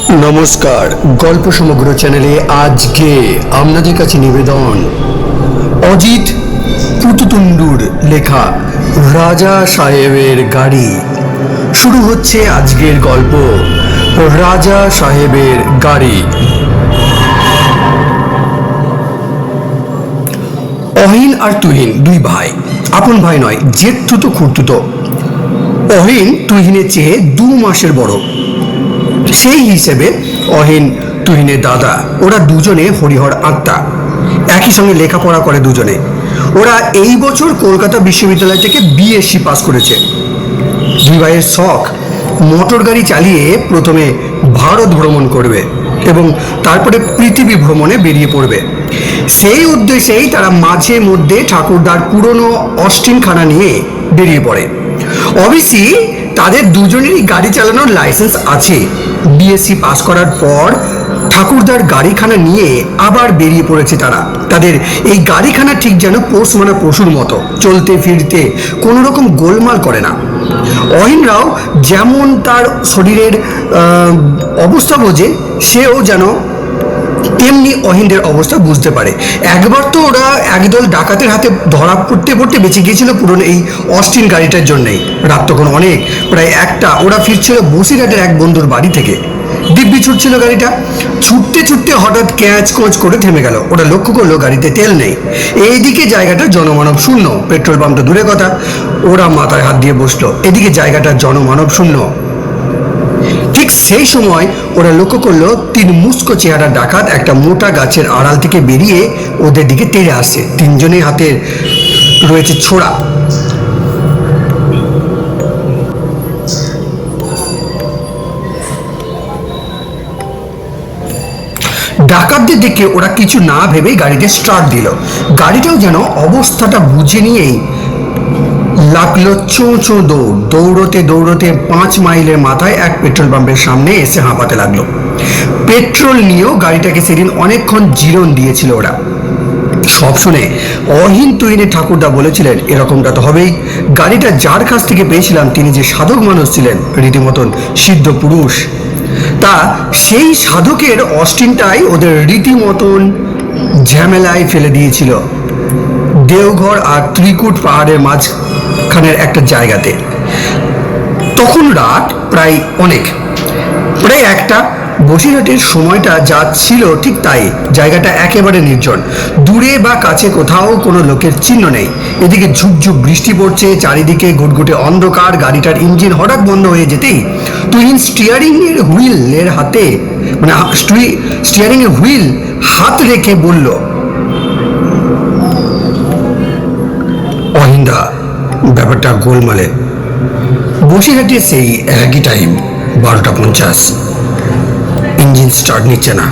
নমস্কার, গল্প সমগ্র চ্যানেলে আজকে আপনাদের কাছে নিবেদন অজিত পুততুণ্ডুর লেখা রাজা সাহেবের গাড়ি। শুরু হচ্ছে আজকের গল্প রাজা সাহেবের গাড়ি। অহিন আর তুহিন দুই ভাই, আপন ভাই নয়, জেঠতুতো খুড়তুতো। অহিন তুহিনের চেয়ে 2 মাসের বড়। সেই হিসেবে অহিন তুহিনের দাদা। ওরা দুজনে হরিহর আত্মা, একই সঙ্গে লেখাপড়া করে দুজনে। ওরা এই বছর কলকাতা বিশ্ববিদ্যালয় থেকে বিএসসি পাস করেছে। দুই ভাইয়ের শখ মোটর গাড়ি চালিয়ে প্রথমে ভারত ভ্রমণ করবে এবং তারপরে পৃথিবী ভ্রমণে বেরিয়ে পড়বে। সেই উদ্দেশ্যেই তারা মাঝে মধ্যে ঠাকুরদার পুরনো অস্টিনখানা নিয়ে বেরিয়ে পড়ে। অবশ্যই তাদের দুজনেরই গাড়ি চালানোর লাইসেন্স আছে। বিএসসি পাস করার পর ঠাকুরদার গাড়িখানা নিয়ে আবার বেরিয়ে পড়েছে তারা। তাদের এই গাড়িখানা ঠিক যেন পোষ মানা পশুর মতো, চলতে ফিরতে কোনো রকম গোলমাল করে না। অহিনরাও যেমন তার শরীরের অবস্থা বোঝে, সেও যেন তেমনি অহিনদের অবস্থা বুঝতে পারে। একবার তো ওরা একদল ডাকাতের হাতে ধরা পড়তে পড়তে বেঁচে গিয়েছিল পুরনো এই অস্টিন গাড়িটার জন্যই। রাত তখন অনেক, প্রায় 1টা। ওরা ফিরছিল বসিরহাটের এক বন্ধুর বাড়ি থেকে। দিব্যি ছুটছিল গাড়িটা। ছুটতে ছুটতে হঠাৎ ক্যাঁচ কোঁচ করে থেমে গেল। ওরা লক্ষ্য করলো গাড়িতে তেল নেই। এইদিকে জায়গাটা জনমানব শূন্য, পেট্রোল পাম্প তো দূরে কথা। ওরা মাথায় হাত দিয়ে বসলো, এদিকে জায়গাটা জনমানব শূন্য। ঠিক সেই সময় ওরা লক্ষ্য করলো 3 মুস্কো চেহারা ডাকাত একটা মোটা গাছের আড়াল থেকে বেরিয়ে ওদের দিকে তেড়ে আসছে। 3জনের হাতে রয়েছে ছোড়া। ডাকাতদের দেখে ওরা কিছু না ভেবেই গাড়িতে স্টার্ট দিল। গাড়িটাও যেন অবস্থাটা বুঝে নিয়েই লাগলো চোঁ চোঁ দৌড়। দৌড়তে দৌড়তে 5 মাইলের মাথায় এক পেট্রোল পাম্পের সামনে এসে হাঁপাতে লাগলো। পেট্রোল নিয়েও গাড়িটাকে সেদিন অনেকক্ষণ জীরণ দিয়েছিল ওরা। সব শুনে অহিন তুহিনের ঠাকুরদা বলেছিলেন, এরকমটা তো হবেই। গাড়িটা যার কাছ থেকে পেয়েছিলাম তিনি যে সাধক মানুষ ছিলেন, রীতিমতন সিদ্ধ পুরুষ। তা সেই সাধকের অস্টিনটাই ওদের রীতিমতন ঝামেলায় ফেলে দিয়েছিল দেওঘর আর ত্রিকুট পাহাড়ের মাঝখানের একটা জায়গাতে। তখন রাত প্রায় অনেক, প্রায় 1টা। বসিরহাটের সময়টা যা ছিল ঠিক তাই। জায়গাটা একেবারে নির্জন, দূরে বা কাছে কোথাও কোনো লোকের চিহ্ন নেই। এদিকে ঝুপঝুপ বৃষ্টি পড়ছে, চারিদিকে ঘুটঘুটে অন্ধকার। গাড়িটার ইঞ্জিন হঠাৎ বন্ধ হয়ে যেতেই তুহিন স্টিয়ারিং এর হুইল হাত রেখে বলল, অহিন্দা, ব্যাপারটা গোলমালে। বসিরহাটে সেই একই টাইম, 12টা 50। ইঞ্জিন স্টার্ট নিচ্ছে না,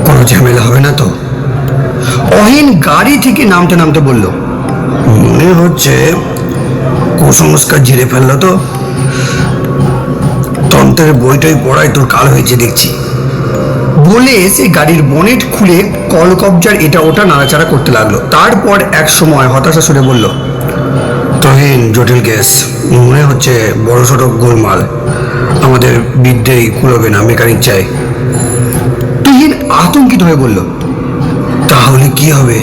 কোনো ঝামেলা হবে না তো? অহিন গাড়ি থেকে নামতে নামতে বলল, মনে হচ্ছে কুসংস্কার ঝেড়ে ফেললো তো। তন্ত্রের বইটাই পড়ায় তোর কাল হয়েছে দেখছি। বলে সে গাড়ির বনেট খুলে কলকবজার এটা ওটা নাড়াচাড়া করতে লাগলো। তারপর এক সময় হতাশা সুরে বলল, তুহিন, জটিল কেস, মনে হচ্ছে বড় সড়ো গোলমাল। আমাদের বিদ্যেই কুলোবে না, মেকানিক চাই। তুহিন আতঙ্কিত হয়ে বলল, তাহলে কি হবে?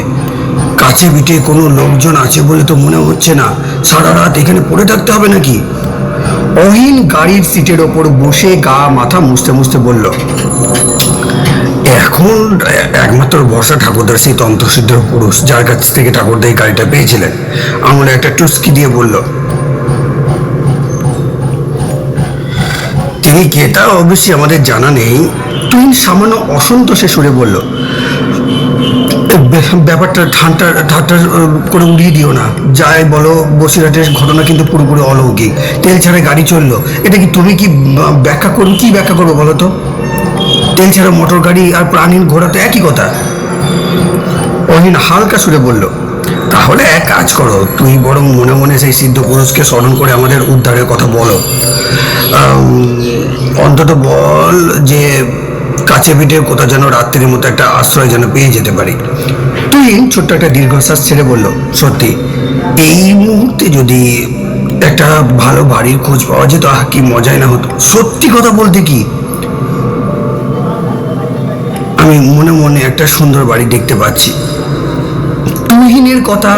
কাছে পিঠে কোনো লোকজন আছে বলে তো মনে হচ্ছে না। সারা রাত এখানে পড়ে থাকতে হবে নাকি? অহিন গাড়ির সিটের ওপর বসে গা মাথা মুছতে মুছতে বলল, এখন একমাত্র ভরসা ঠাকুরদার সেই তন্ত্রসিদ্ধ পুরুষ যার কাছ থেকে ঠাকুরদা এই গাড়িটা পেয়েছিলেন। আমরা একটা টুস্কি দিয়ে বলল, তিনি কে তা অবশ্যই আমাদের জানা নেই। তুহিন সামান্য অসন্তোষে সুরে বলল, ব্যাপারটা ঠাট্টা করে উড়িয়ে দিও না। যাই বলো, বসিরহাটের ঘটনা কিন্তু পুরোপুরি অলৌকিক। তেল ছাড়া গাড়ি চললো, এটা কি তুমি কি ব্যাখ্যা করবো বলো তো? তেল ছাড়া মোটর গাড়ি আর প্রাণীর ঘোড়া তো একই কথা। অহিন হালকা সুরে বলল, তাহলে এক কাজ করো, তুই বরং মনে মনে সেই সিদ্ধ পুরুষকে স্মরণ করে আমাদের উদ্ধারের কথা বলো। অন্তত বল যে কাছে পিঠে কোথাও যেন রাত্রির মতো একটা আশ্রয় যেন পেয়ে যেতে পারি। তুহিন ছোট্ট একটা দীর্ঘশ্বাস ছেড়ে বলল, সত্যি এই মুহূর্তে যদি একটা ভালো বাড়ির খোঁজ পাওয়া যেত, কি মজাই না হতো। সত্যি কথা বলতে কি, আমি মনে মনে একটা সুন্দর বাড়ি দেখতে পাচ্ছি। তুহিনের কথা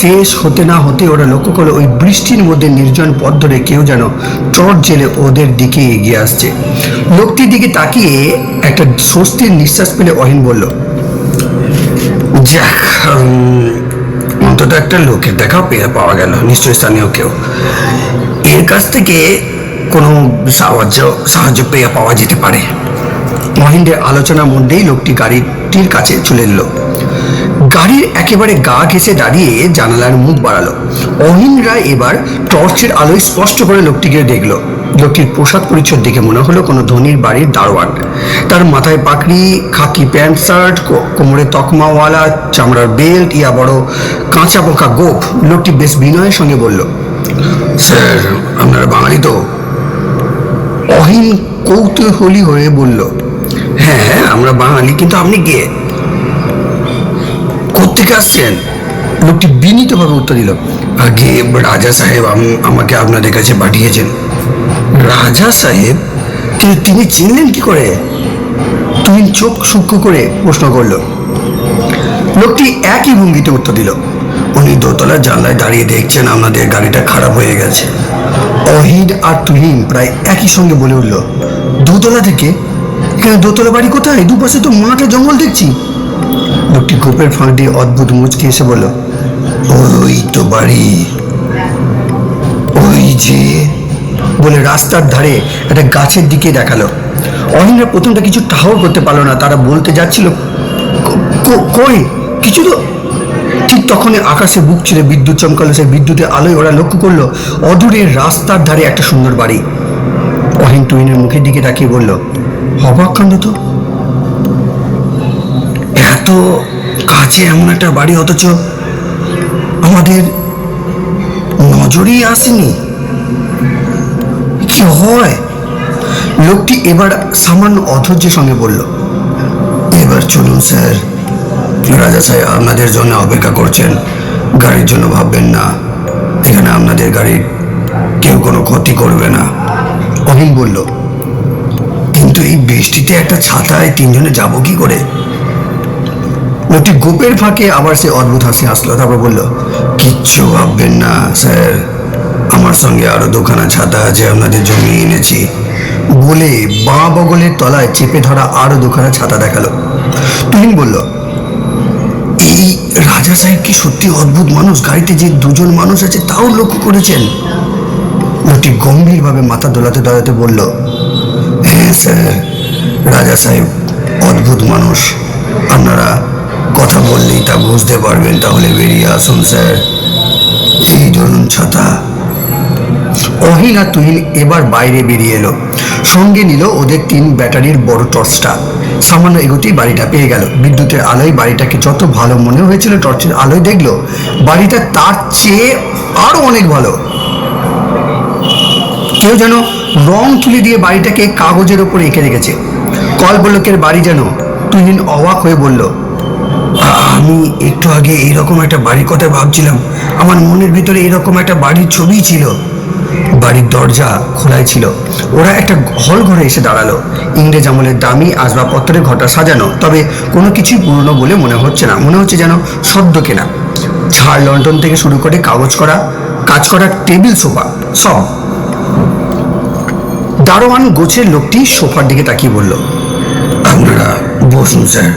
শেষ হতে না হতে ওরা লক্ষ্য করলো ওই বৃষ্টির মধ্যে নির্জন পথ ধরে কেউ যেন টর্চ জেলে ওদের দিকে এগিয়ে আসছে। লোকটির দিকে তাকিয়ে একটা স্বস্তির নিঃশ্বাস পেলে অহিন বলল, যাক, অন্তত একটা লোকের দেখা পাওয়া গেল, নিশ্চয়ই স্থানীয় কেউ। এর কাছ থেকে কোনো সাহায্য পেয়ে পাওয়া যেতে পারে। মহেন্দ্রের আলোচনার মধ্যেই লোকটি গাড়িটির কাছে চলে এলো। গাড়ির একেবারে গা ঘেঁষে দাঁড়িয়ে জানালার মুখ বাড়ালো। অহিনরা এবার টর্চের আলোয় স্পষ্ট করে লোকটিকে দেখলো। লোকটির পোশাক পরিচ্ছদ দেখে মনে হলো কোনো ধনীর বাড়ির দারোয়ান। তার মাথায় পাকড়ি, খাকি প্যান্ট শার্ট, কোমরে তকমাওয়ালা চামড়ার বেল্ট, ইয়া বড় কাঁচা পোকা গোপ। লোকটি বেশ বিনয়ের সঙ্গে বলল, স্যার, আপনারা বাঙালি তো? অহিন কৌতূহলী হয়ে বলল, হ্যাঁ, আমরা বাঙালি, কিন্তু আপনি কে, কোত্থেকে আসছেন? লোকটি বিনীতভাবে উত্তর দিল, আগে রাজা সাহেব আমাকে আপনাদের কাছে পাঠিয়েছেন। রাজা সাহেব? কিন্তু তিনি চিনলেন কি করে? তুমি চোখ সূক্ষ্ম করে প্রশ্ন করল। লোকটি একই ভঙ্গিতে উত্তর দিল, উনি দোতলার জানলায় দাঁড়িয়ে দেখছেন আপনাদের গাড়িটা খারাপ হয়ে গেছে। অহিন আর তুহিন প্রায় একই সঙ্গে বলে উঠল, দোতলা থেকে? কেন, দোতলা বাড়ি কোথায়? দুপাশে তো মাঠ আর জঙ্গল দেখছি। লোকটি গোপের ফাঁক দিয়ে অদ্ভুত মুচকি এসে বলল, ওই তো বাড়ি, ওই যে, বলে রাস্তার ধারে একটা গাছের দিকে দেখালো। অহিনরা প্রথমটা কিছু ঠাহর করতে পারলো না। তারা বলতে যাচ্ছিল, কই কিছু তো। ঠিক তখনই আকাশে বুক ছিঁড়ে বিদ্যুৎ চমকালো। সেই বিদ্যুতের আলোয় ওরা লক্ষ্য করলো অদূরে রাস্তার ধারে একটা সুন্দর বাড়ি। অহিন তুহিনের মুখের দিকে তাকিয়ে বলল, অবাক কাণ্ড তো, এত কাছে এমন একটা বাড়ি, অথচ আমাদের নজরেই আসেনি। কি হয়? লোকটি এবার সামান্য অধৈর্যের সঙ্গে বলল, এবার চলুন স্যার, রাজা সাহেব আপনাদের জন্য অপেক্ষা করছেন। গাড়ির জন্য ভাববেন না, এখানে আপনাদের গাড়ির কেউ কোনো ক্ষতি করবে না। অহিন বলল, কিন্তু এই বৃষ্টিতে একটা ছাতায় তিনজনে যাব কি করে? লোকটি গোপের ফাঁকে আবার সে অদ্ভুত হাসি হাসলো। তারপর বলল, কিচ্ছু ভাববেন না স্যার, আমার সঙ্গে আরো দুখানা ছাতা আছে, আপনাদের জন্য এনেছি। বলে বাঁ বগলের তলায় চেপে ধরা আরো দুখানা ছাতা দেখালো। তুহিন বলল, এই রাজা সাহেব কি সত্যি অদ্ভুত মানুষ? গাড়িতে যে দুজন মানুষ আছে তাও লক্ষ্য করেছেন? লোকটি গম্ভীরভাবে মাথা দোলাতে দোলাতে বলল, হ্যাঁ স্যার, রাজা সাহেব অদ্ভুত মানুষ। আপনারা কথা বললেই তা বুঝতে পারবেন। তাহলে বেরিয়ে আসুন স্যার, এই ধরুন ছাতা। অহিন আর তুহিন এবার বাইরে বেরিয়ে এলো। সঙ্গে নিল ওদের 3 ব্যাটারির বড় টর্চটা। সামান্য এগোতেই বাড়িটা পেয়ে গেল। বিদ্যুতের আলোয় বাড়িটাকে যত ভালো মনে হয়েছিল, টর্চের আলোয় দেখলো বাড়িটা তার চেয়ে আরো অনেক ভালো। কেউ যেন রং তুলি দিয়ে বাড়িটাকে কাগজের ওপর এঁকে রেখেছে। কল্পলোকের বাড়ি যেন। তুহিন অবাক হয়ে বলল, আমি একটু আগে এইরকম একটা বাড়ির কথা ভাবছিলাম। আমার মনের ভিতরে এরকম একটা বাড়ির ছবি ছিল। বাড়ির দরজা খোলাই ছিল। ওরা একটা হল ঘরে এসে দাঁড়ালো। ইংরেজ আমলের দামি আসবাবপত্রে ঘরটা সাজানো, তবে কোনো কিছুই পুরনো বলে মনে হচ্ছে না। মনে হচ্ছে যেন সদ্য কেনা। ঝাড় লন্ঠন থেকে শুরু করে কাজ করা টেবিল সোফা সব। দারোয়ান গোছের লোকটি সোফার দিকে তাকিয়ে বলল, আপনারা বসুন স্যার,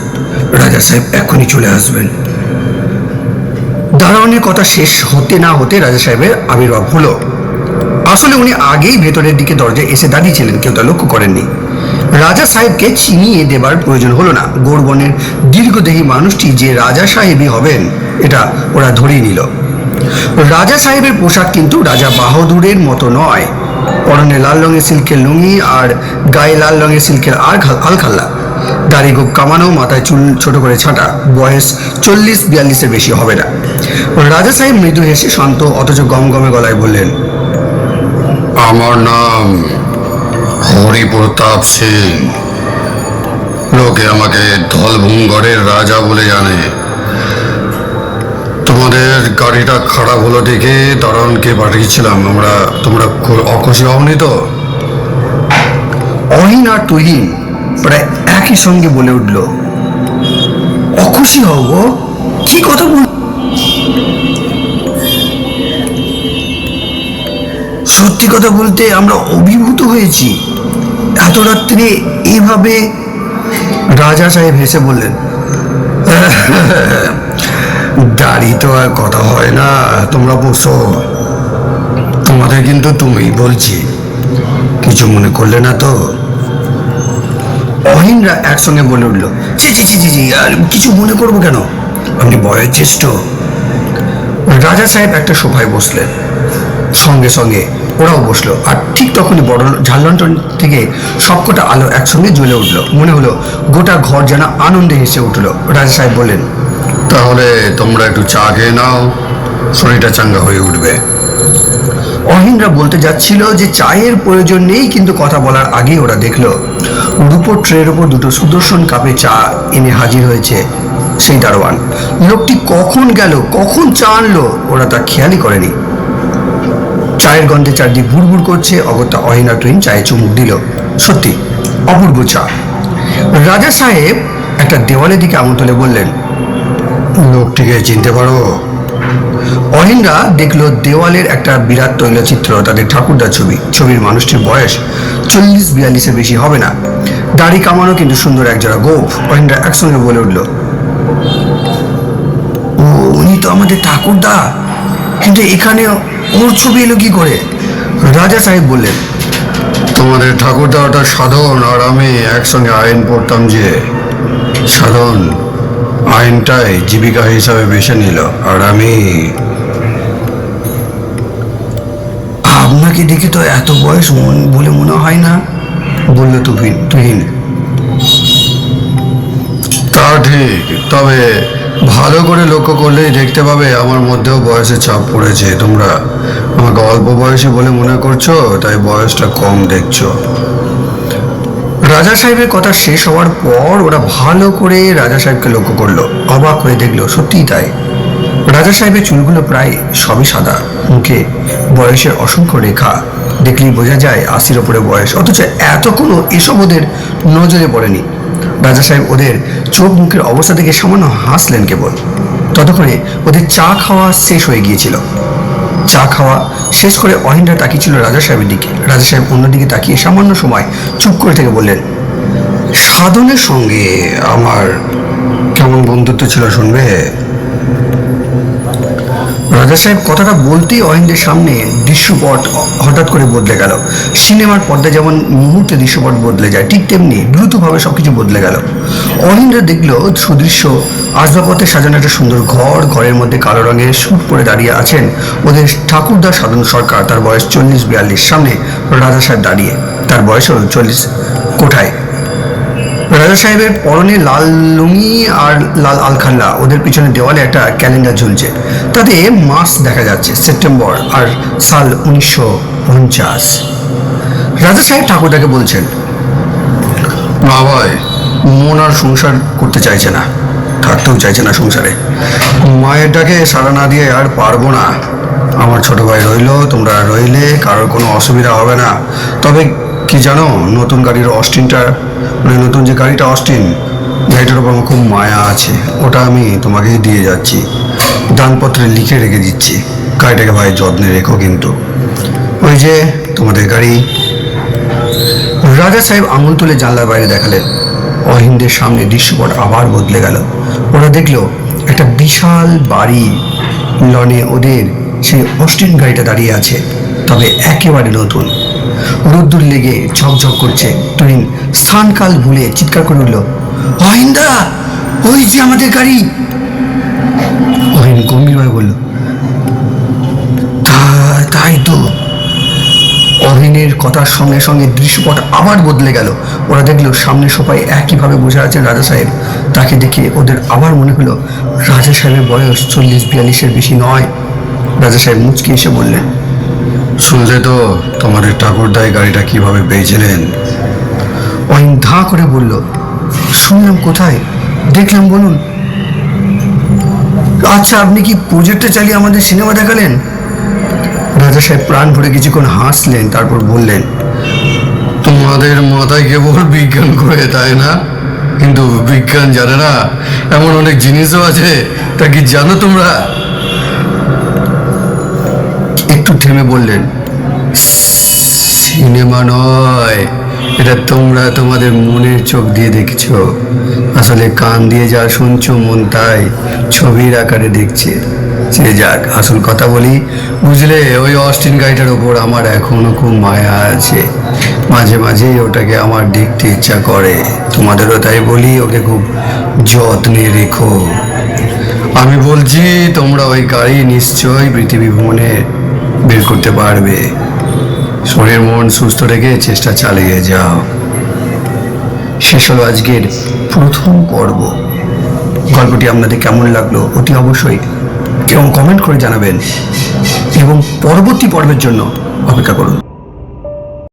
রাজা সাহেব এখনই চলে আসবেন। দারোয়ানের কথা শেষ হতে না হতে রাজা সাহেবের আবির্ভাব হলো। আসলে উনি আগেই ভেতরের দিকে দরজায় এসে দাঁড়িয়েছিলেন, কেউ তা লক্ষ্য করেননি। রাজা সাহেবকে চিনিয়ে দেবার প্রয়োজন হলো না। গৌরবনের দীর্ঘদেহী মানুষটি যে রাজা সাহেবই হবেন এটা ওরা ধরেই নিল। রাজা সাহেবের পোশাক কিন্তু রাজা বাহাদুরের মতো নয়। পরনে লাল রঙের সিল্কের লুঙ্গি আর গায়ে লাল রঙের সিল্কের আলখাল্লা। দাড়ি গোপ কামানো, মাথায় চুল ছোট করে ছাঁটা। বয়স 40-42-এর বেশি হবে না। রাজা সাহেব মৃদু হেসে শান্ত অথচ গমগমে গলায় বললেন, আমার নাম হরিপ্রতাপ সিং। লোকে আমাকে ধলভূমগড়ের রাজা বলে জানে। তোমাদের গাড়িটা খারাপ হলো দেখে দারোয়ানকে পাঠিয়েছিলাম। তোমরা অখুশি হওনি তো? অহিন আর তুহিন প্রায় একই সঙ্গে বলে উঠল, অখুশি হব? কি কথা বল? সত্যি কথা বলতে আমরা অভিভূত হয়েছি এত রাত্রে এইভাবে। রাজা সাহেব হেসে বললেন, দাড়ি তো আর কথা হয় না, তোমরা বসো। তোমাদের কিন্তু তুমি বলছি, কিছু মনে করলে না তো? অহিনরা একসঙ্গে বলে উঠল, জি জি জি জি জি, আর কিছু মনে করবো কেন, আপনি বয়োজ্যেষ্ঠ। রাজা সাহেব একটা সোফায় বসলেন, সঙ্গে সঙ্গে ওরাও বসলো। আর ঠিক তখনই বড় ঝাড়লন্টন থেকে সবকটা আলো একসঙ্গে জ্বলে উঠলো। মনে হলো গোটা ঘর যেন আনন্দে হেসে উঠলো। রাজা সাহেব বললেন, তাহলে তোমরা একটু চা খেয়ে নাও, শরীরটা চাঙ্গা হয়ে উঠবে। অহিনরা বলতে যাচ্ছিল যে চায়ের প্রয়োজন নেই, কিন্তু কথা বলার আগেই ওরা দেখলো রূপোর ট্রের ওপর দুটো সুদর্শন কাপে চা এনে হাজির হয়েছে সেই দারোয়ান। লোকটি কখন গেল, কখন চা আনলো, ওরা তা খেয়ালই করেনি। চায়ের গন্ধে চারদিক বুড়বুড় করছে। অগত্যা অহিন আর তুহিন চায়ে চুমুক দিল। সত্যি অপূর্ব চা। রাজা সাহেব একটা দেওয়ালের দিকে আঙুল তুলে বললেন, লোকটিকে চিনতে পারো? অহিনরা দেখলো দেওয়ালের একটা বিরাট তৈলচিত্র, তাদের ঠাকুরদার ছবি। ছবির মানুষটির বয়স 40-42-এর বেশি হবে না, দাড়ি কামানো, কিন্তু সুন্দর একজোড়া গোঁফ। অহিনরা একসঙ্গে বলে উঠল, ও, উনি তো আমাদের ঠাকুরদা, কিন্তু এখানে ওর ছবি এলো কি করে? রাজা সাহেব বললেন, তোমাদের ঠাকুরদা ওটা সাধন, আর আমি একসঙ্গে আইন পড়তাম, যে সাধন আইনটাই জীবিকা হিসাবে বেছে নিল, আর আমি। আপনাকে দেখে তো এত বয়স বলে মনে হয় না, বলল তুহিন। তা ঠিক, তবে ভালো করে লক্ষ্য করলেই দেখতে পাবে আমার মধ্যেও বয়সের চাপ পড়েছে। তোমরা আমাকে অল্প বয়সী বলে মনে করছো, তাই বয়সটা কম দেখছো। রাজা সাহেবের কথা শেষ হওয়ার পর ওরা ভালো করে রাজা সাহেবকে লক্ষ্য করলো। অবাক হয়ে দেখলো সত্যিই তাই। রাজা সাহেবের চুলগুলো প্রায় সবই সাদা, মুখে বয়সের অসংখ্য রেখা, দেখলেই বোঝা যায় 80-র ওপরে বয়স। অথচ এতক্ষণও এসব ওদের নজরে পড়েনি। রাজা সাহেব ওদের চোখ মুখের অবস্থা দেখে সামান্য হাসলেন কেবল। ততক্ষণে ওদের চা খাওয়া শেষ হয়ে গিয়েছিল। চা খাওয়া শেষ করে অহিনরা তাকিয়েছিল রাজা সাহেবের দিকে। রাজা সাহেব অন্যদিকে তাকিয়ে সামান্য সময় চুপ করে থেকে বললেন, সাধনের সঙ্গে আমার কেমন বন্ধুত্ব ছিল শুনবে? রাজা সাহেব কথাটা বলতেই অহিনদের সামনে দৃশ্যপট হঠাৎ করে বদলে গেল। সিনেমার পর্দায় যেমন মুহূর্তে দৃশ্যপট বদলে যায়, ঠিক তেমনি দ্রুতভাবে সবকিছু বদলে গেল। অহিনরা দেখলো সুদৃশ্য আসবাবপত্রে সাজানো একটা সুন্দর ঘর। ঘরের মধ্যে কালো রঙের স্যুট পরে দাঁড়িয়ে আছেন ওদের ঠাকুরদা সাধন সরকার। তার বয়স 40-42। সামনে রাজা সাহেব দাঁড়িয়ে, তার বয়সও 40 কোঠায়। রাজা সাহেবের পরনে লাল লুঙ্গি আর লাল আলখাল্লা। ওদের পিছনে দেওয়ালে একটা ক্যালেন্ডার ঝুলছে, তাতে মাস দেখা যাচ্ছে, সেপ্টেম্বর আর সাল 1950। রাজা সাহেব ঠাকুরদাকে বলছেন, না ভাই, মন আর সংসার করতে চাইছে না, থাকতেও চাইছে না সংসারে। মায়ের ডাকে সাড়া না দিয়ে আর পারবো না। আমার ছোট ভাই রইলো, তোমরা রইলে, কারোর কোনো অসুবিধা হবে না। তবে কি জানো, নতুন গাড়ির অস্টিনটা, মানে নতুন যে গাড়িটা অস্টিন, গাড়িটার উপর আমার খুব মায়া আছে। ওটা আমি তোমাকেই দিয়ে যাচ্ছি, দানপত্রে লিখে রেখে দিচ্ছি। গাড়িটাকে ভাই যত্নে রেখো কিন্তু। ওই যে তোমাদের গাড়ি। রাজা সাহেব আঙুল তুলে জানলার বাইরে দেখালেন। অহিনদের সামনে দৃশ্যপট আবার বদলে গেল। ওরা দেখলো একটা বিশাল বাড়ি, লনে ওদের সেই অস্টিন গাড়িটা দাঁড়িয়ে আছে, তবে একেবারে নতুন। রোদ্দুর লেগে ঝকঝক করছে। তুহিন স্থানকাল ভুলে চিৎকার করে উঠল, অহিনদা, ওই যে আমাদের গাড়ি। অহিন গম্ভীরভাবে বলল, তাই তো। অহিনের কথার সঙ্গে সঙ্গে দৃশ্যপট আবার বদলে গেল। ওরা দেখলো সামনে সবাই একইভাবে বসে আছেন রাজা সাহেব। তাকে দেখে ওদের আবার মনে হলো রাজা সাহেবের বয়স 40-42-এর বেশি নয়। রাজা সাহেব মুচকি এসে বললেন, শুনলে তো তোমাদের ঠাকুরদাই গাড়িটা কিভাবে পেয়েছিলেন? অহিন ধাঁ করে বলল, শুনলাম কোথায়, দেখলাম বলুন। আচ্ছা, আপনি কি প্রজেক্টটা চালিয়ে আমাদের সিনেমা দেখালেন? রাজা সাহেব প্রাণ ভরে কিছুক্ষণ হাসলেন, তারপর বললেন, তোমাদের মাথায় কেবল বিজ্ঞান করে, তাই না? কিন্তু বিজ্ঞান জানে না এমন অনেক জিনিসও আছে। তা কি জানো তোমরা? একটু থেমে বললেন, সিনেমা নয়, এটা তোমরা তোমাদের মনের চোখ দিয়ে দেখছো। আসলে কান দিয়ে যা শুনছো মন তাই ছবির আকারে দেখছে। সে যাক, আসল কথা বলি, বুঝলে, ওই অস্টিন গাড়িটার ওপর আমার এখনো খুব মায়া আছে। মাঝে মাঝেই ওটাকে আমার দেখতে ইচ্ছা করে। তোমাদেরও তাই বলি, ওকে খুব যত্নে রেখো। আমি বলছি, তোমরা ওই গাড়ি নিশ্চয়ই পৃথিবী ভ্রমণে বের করতে পারবে। শরীর মন সুস্থ রেখে চেষ্টা চালিয়ে যাও। শেষ হলো আজকের প্রথম পর্ব। গল্পটি আপনাদের কেমন লাগলো অতি অবশ্যই এবং কমেন্ট করে জানাবেন, এবং পরবর্তী পর্বের জন্য অপেক্ষা করুন।